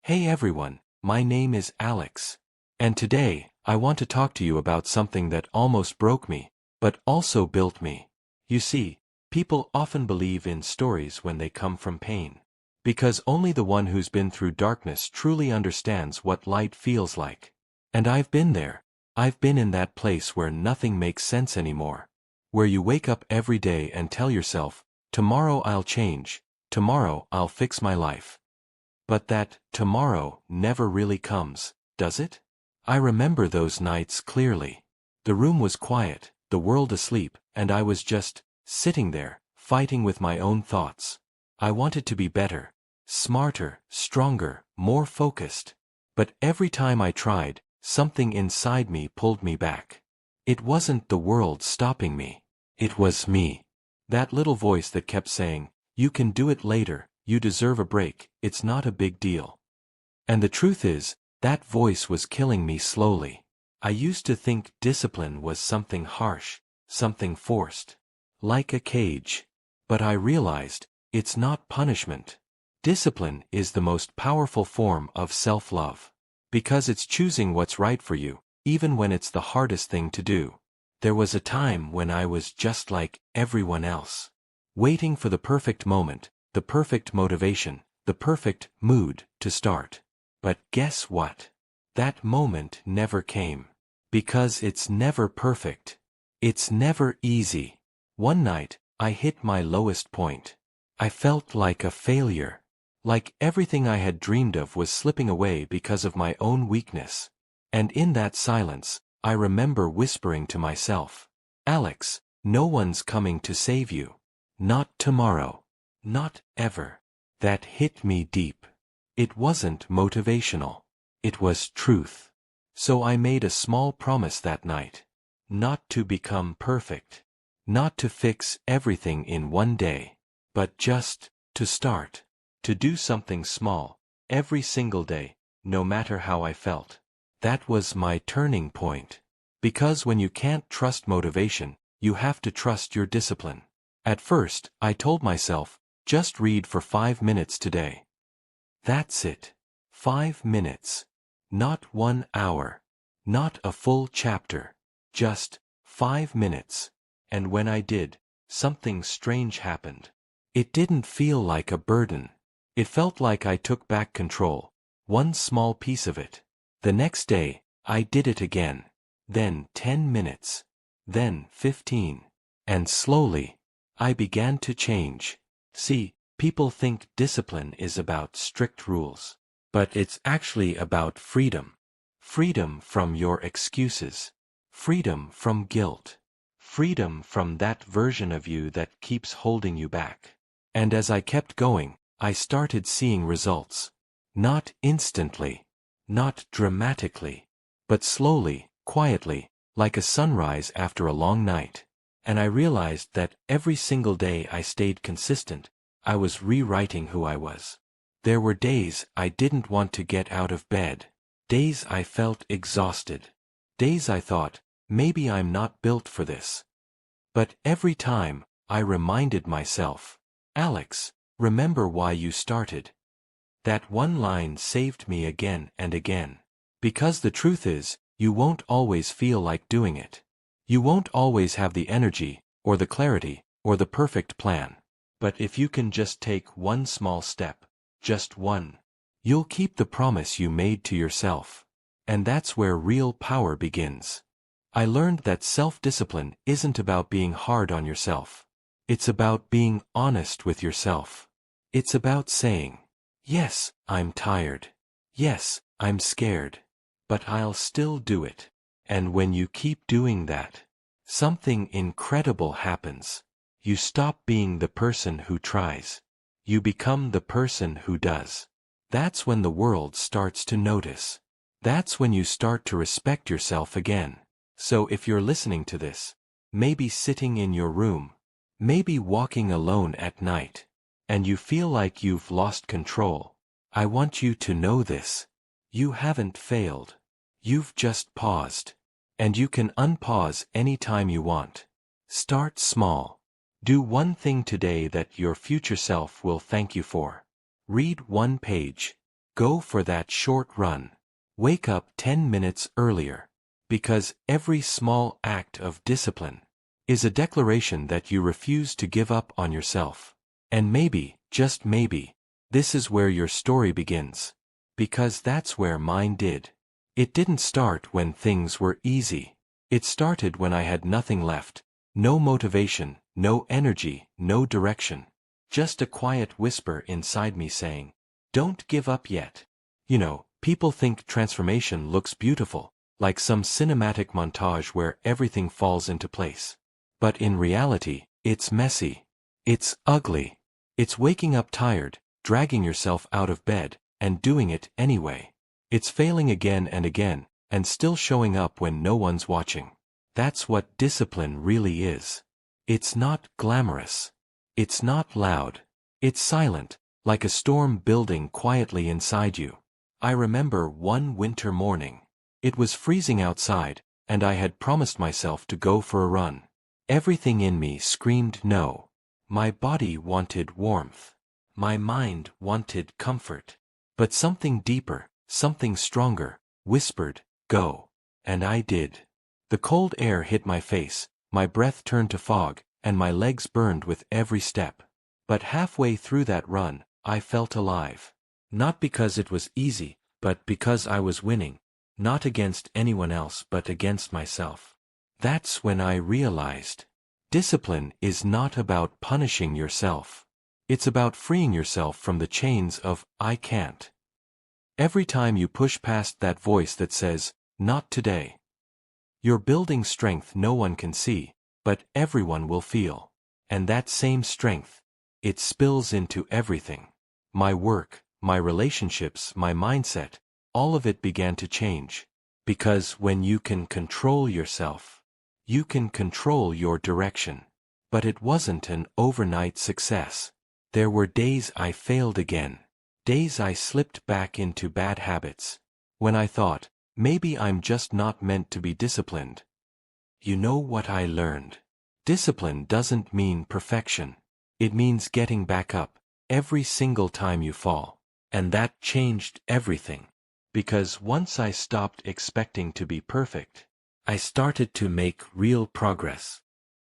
Hey everyone, my name is Alex. And today, I want to talk to you about something that almost broke me, but also built me. You see, people often believe in stories when they come from pain. Because only the one who's been through darkness truly understands what light feels like. And I've been there. I've been in that place where nothing makes sense anymore. Where you wake up every day and tell yourself, tomorrow I'll change, tomorrow I'll fix my life. But that tomorrow never really comes, does it? I remember those nights clearly. The room was quiet, the world asleep, and I was just sitting there, fighting with my own thoughts. I wanted to be better, smarter, stronger, more focused. But every time I tried, something inside me pulled me back. It wasn't the world stopping me. It was me. That little voice that kept saying, "You can do it later. You deserve a break, it's not a big deal." And the truth is, that voice was killing me slowly. I used to think discipline was something harsh, something forced. Like a cage. But I realized, it's not punishment. Discipline is the most powerful form of self-love. Because it's choosing what's right for you, even when it's the hardest thing to do. There was a time when I was just like everyone else. Waiting for the perfect moment, the perfect motivation, the perfect mood to start. But guess what? That moment never came. Because it's never perfect. It's never easy. One night, I hit my lowest point. I felt like a failure. Like everything I had dreamed of was slipping away because of my own weakness. And in that silence, I remember whispering to myself, "Alex, no one's coming to save you. Not tomorrow. Not ever." That hit me deep. It wasn't motivational. It was truth. So I made a small promise that night. Not to become perfect. Not to fix everything in one day. But just to start. To do something small, every single day, no matter how I felt. That was my turning point. Because when you can't trust motivation, you have to trust your discipline. At first, I told myself, just read for 5 minutes today. That's it. 5 minutes. Not 1 hour. Not a full chapter. Just 5 minutes. And when I did, something strange happened. It didn't feel like a burden. It felt like I took back control. One small piece of it. The next day, I did it again. Then 10 minutes. Then 15. And slowly, I began to change. See, people think discipline is about strict rules. But it's actually about freedom. Freedom from your excuses. Freedom from guilt. Freedom from that version of you that keeps holding you back. And as I kept going, I started seeing results. Not instantly. Not dramatically. But slowly, quietly, like a sunrise after a long night. And I realized that every single day I stayed consistent, I was rewriting who I was. There were days I didn't want to get out of bed. Days I felt exhausted. Days I thought, maybe I'm not built for this. But every time, I reminded myself, "Alex, remember why you started." That one line saved me again and again. Because the truth is, you won't always feel like doing it. You won't always have the energy, or the clarity, or the perfect plan. But if you can just take one small step, just one, you'll keep the promise you made to yourself. And that's where real power begins. I learned that self-discipline isn't about being hard on yourself. It's about being honest with yourself. It's about saying, "Yes, I'm tired. Yes, I'm scared. But I'll still do it." And when you keep doing that, something incredible happens. You stop being the person who tries. You become the person who does. That's when the world starts to notice. That's when you start to respect yourself again. So if you're listening to this, maybe sitting in your room, maybe walking alone at night, and you feel like you've lost control, I want you to know this. You haven't failed. You've just paused. And you can unpause anytime you want. Start small. Do one thing today that your future self will thank you for. Read one page. Go for that short run. Wake up 10 minutes earlier. Because every small act of discipline is a declaration that you refuse to give up on yourself. And maybe, just maybe, this is where your story begins. Because that's where mine did. It didn't start when things were easy. It started when I had nothing left. No motivation, no energy, no direction. Just a quiet whisper inside me saying, "Don't give up yet." You know, people think transformation looks beautiful, like some cinematic montage where everything falls into place. But in reality, it's messy. It's ugly. It's waking up tired, dragging yourself out of bed, and doing it anyway. It's failing again and again, and still showing up when no one's watching. That's what discipline really is. It's not glamorous. It's not loud. It's silent, like a storm building quietly inside you. I remember one winter morning. It was freezing outside, and I had promised myself to go for a run. Everything in me screamed no. My body wanted warmth. My mind wanted comfort. But something deeper, something stronger, whispered, "Go." And I did. The cold air hit my face, my breath turned to fog, and my legs burned with every step. But halfway through that run, I felt alive. Not because it was easy, but because I was winning. Not against anyone else but against myself. That's when I realized. Discipline is not about punishing yourself. It's about freeing yourself from the chains of "I can't." Every time you push past that voice that says, "Not today," you're building strength no one can see, but everyone will feel. And that same strength, it spills into everything. My work, my relationships, my mindset, all of it began to change. Because when you can control yourself, you can control your direction. But it wasn't an overnight success. There were days I failed again. Days I slipped back into bad habits. When I thought, maybe I'm just not meant to be disciplined. You know what I learned? Discipline doesn't mean perfection. It means getting back up every single time you fall. And that changed everything. Because once I stopped expecting to be perfect, I started to make real progress.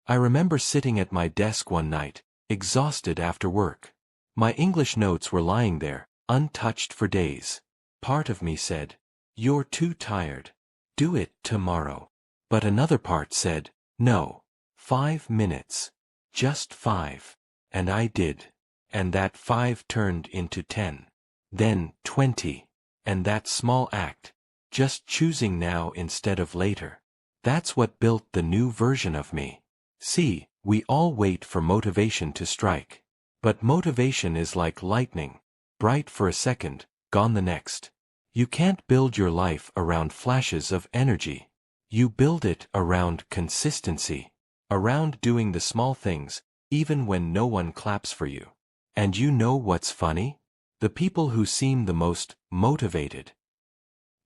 I remember sitting at my desk one night, exhausted after work. My English notes were lying there, untouched for days. Part of me said, "You're too tired. Do it tomorrow." But another part said, "No. 5 minutes. Just 5. And I did. And that 5 turned into 10. Then 20. And that small act, just choosing now instead of later, that's what built the new version of me. See, we all wait for motivation to strike. But motivation is like lightning, bright for a second, gone the next. You can't build your life around flashes of energy. You build it around consistency. Around doing the small things, even when no one claps for you. And you know what's funny? The people who seem the most motivated,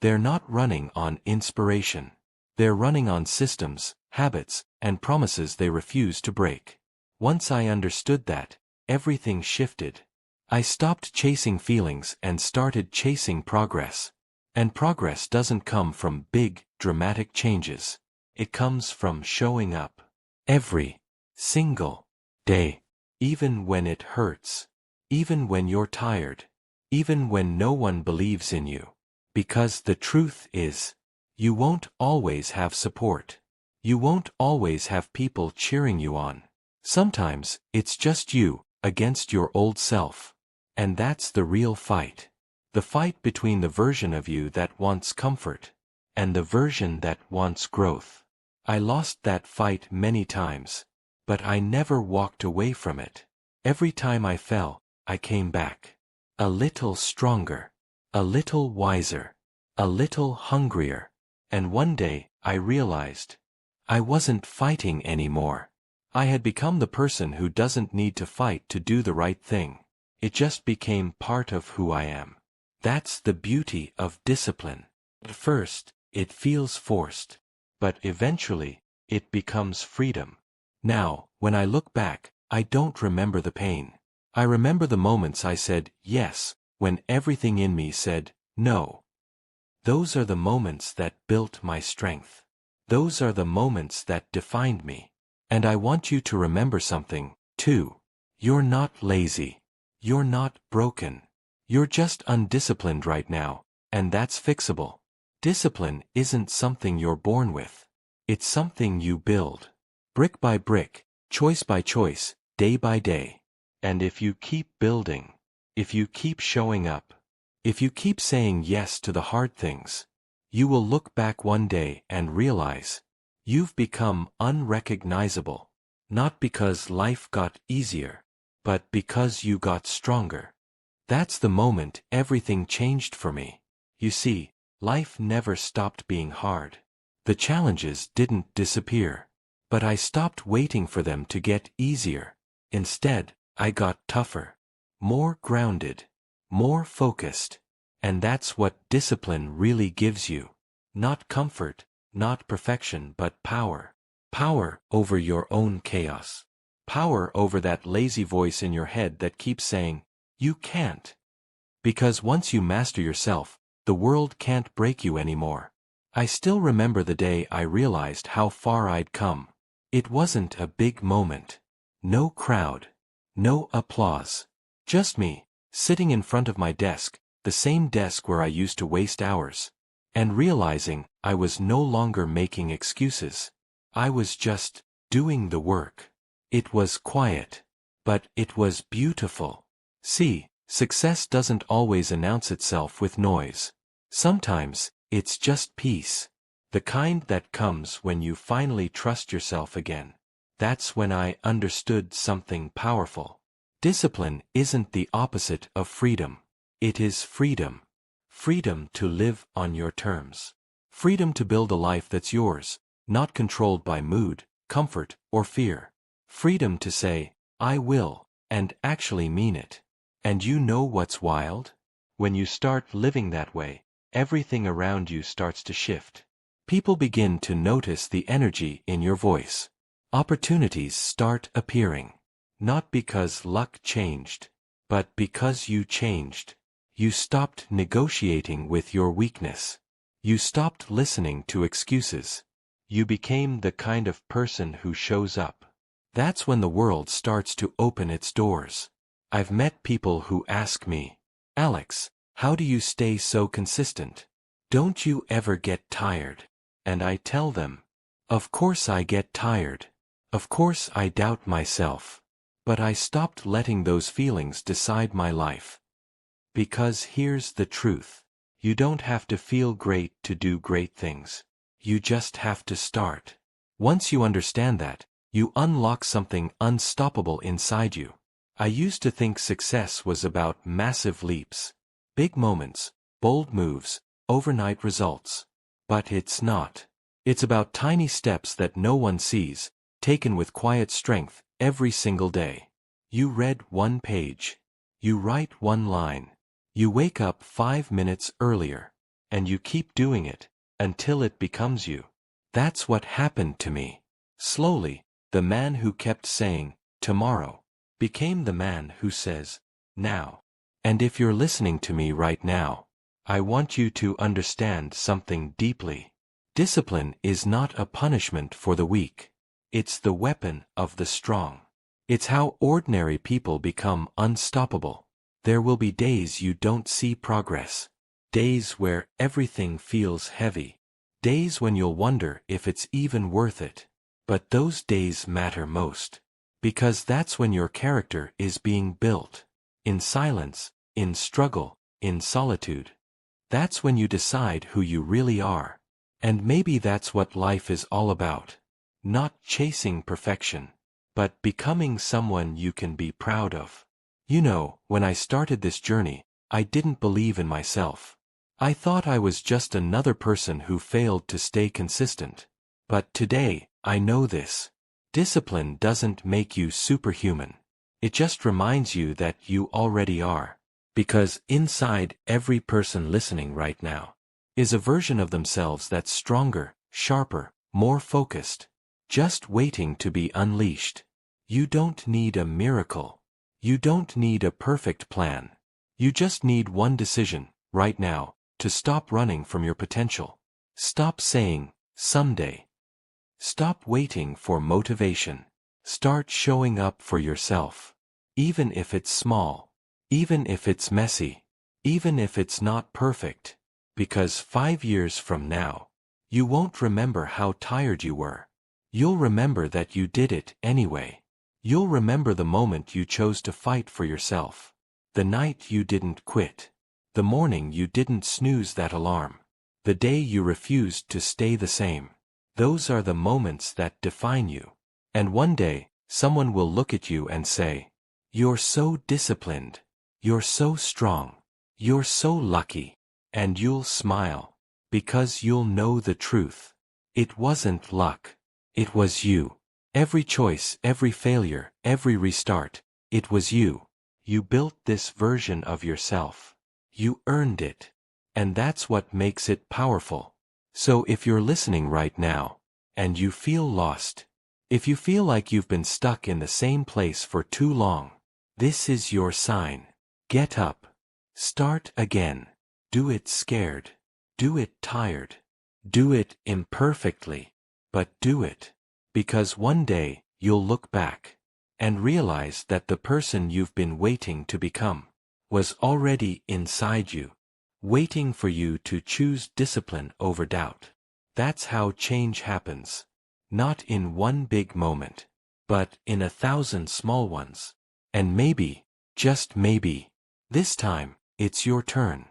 they're not running on inspiration. They're running on systems, habits, and promises they refuse to break. Once I understood that, everything shifted. I stopped chasing feelings and started chasing progress. And progress doesn't come from big, dramatic changes. It comes from showing up. Every single day. Even when it hurts. Even when you're tired. Even when no one believes in you. Because the truth is, you won't always have support. You won't always have people cheering you on. Sometimes, it's just you, against your old self. And that's the real fight. The fight between the version of you that wants comfort, and the version that wants growth. I lost that fight many times. But I never walked away from it. Every time I fell, I came back. A little stronger. A little wiser. A little hungrier. And one day, I realized, I wasn't fighting anymore. I had become the person who doesn't need to fight to do the right thing. It just became part of who I am. That's the beauty of discipline. At first, it feels forced. But eventually, it becomes freedom. Now, when I look back, I don't remember the pain. I remember the moments I said, yes, when everything in me said, no. Those are the moments that built my strength. Those are the moments that defined me. And I want you to remember something, too. You're not lazy. You're not broken. You're just undisciplined right now, and that's fixable. Discipline isn't something you're born with. It's something you build. Brick by brick, choice by choice, day by day. And if you keep building, if you keep showing up, if you keep saying yes to the hard things, you will look back one day and realize you've become unrecognizable. Not because life got easier, but because you got stronger. That's the moment everything changed for me. You see, life never stopped being hard. The challenges didn't disappear. But I stopped waiting for them to get easier. Instead, I got tougher, more grounded, more focused. And that's what discipline really gives you. Not comfort, not perfection, but power. Power over your own chaos. Power over that lazy voice in your head that keeps saying, you can't. Because once you master yourself, the world can't break you anymore. I still remember the day I realized how far I'd come. It wasn't a big moment. No crowd. No applause. Just me, sitting in front of my desk, the same desk where I used to waste hours. And realizing I was no longer making excuses. I was just doing the work. It was quiet. But it was beautiful. See, success doesn't always announce itself with noise. Sometimes, it's just peace. The kind that comes when you finally trust yourself again. That's when I understood something powerful. Discipline isn't the opposite of freedom. It is freedom. Freedom to live on your terms. Freedom to build a life that's yours, not controlled by mood, comfort, or fear. Freedom to say, I will, and actually mean it. And you know what's wild? When you start living that way, everything around you starts to shift. People begin to notice the energy in your voice. Opportunities start appearing. Not because luck changed, but because you changed. You stopped negotiating with your weakness. You stopped listening to excuses. You became the kind of person who shows up. That's when the world starts to open its doors. I've met people who ask me, Alex, how do you stay so consistent? Don't you ever get tired? And I tell them, of course I get tired. Of course I doubt myself. But I stopped letting those feelings decide my life. Because here's the truth. You don't have to feel great to do great things. You just have to start. Once you understand that, you unlock something unstoppable inside you. I used to think success was about massive leaps, big moments, bold moves, overnight results. But it's not. It's about tiny steps that no one sees, taken with quiet strength, every single day. You read one page. You write one line. You wake up 5 minutes earlier. And you keep doing it, until it becomes you. That's what happened to me. Slowly, the man who kept saying, tomorrow, became the man who says, now. And if you're listening to me right now, I want you to understand something deeply. Discipline is not a punishment for the weak. It's the weapon of the strong. It's how ordinary people become unstoppable. There will be days you don't see progress. Days where everything feels heavy. Days when you'll wonder if it's even worth it. But those days matter most. Because that's when your character is being built. In silence, in struggle, in solitude. That's when you decide who you really are. And maybe that's what life is all about. Not chasing perfection, but becoming someone you can be proud of. You know, when I started this journey, I didn't believe in myself. I thought I was just another person who failed to stay consistent. But today, I know this. Discipline doesn't make you superhuman. It just reminds you that you already are. Because inside every person listening right now is a version of themselves that's stronger, sharper, more focused, just waiting to be unleashed. You don't need a miracle. You don't need a perfect plan. You just need one decision, right now, to stop running from your potential. Stop saying, someday. Stop waiting for motivation. Start showing up for yourself. Even if it's small. Even if it's messy. Even if it's not perfect. Because 5 years from now, you won't remember how tired you were. You'll remember that you did it anyway. You'll remember the moment you chose to fight for yourself. The night you didn't quit. The morning you didn't snooze that alarm. The day you refused to stay the same. Those are the moments that define you. And one day, someone will look at you and say, "You're so disciplined. You're so strong. You're so lucky." And you'll smile. Because you'll know the truth. It wasn't luck. It was you. Every choice, every failure, every restart, it was you. You built this version of yourself. You earned it. And that's what makes it powerful. So if you're listening right now, and you feel lost, if you feel like you've been stuck in the same place for too long, this is your sign. Get up. Start again. Do it scared. Do it tired. Do it imperfectly. But do it. Because one day, you'll look back and realize that the person you've been waiting to become was already inside you, waiting for you to choose discipline over doubt. That's how change happens. Not in one big moment, but in 1,000 small ones. And maybe, just maybe, this time, it's your turn.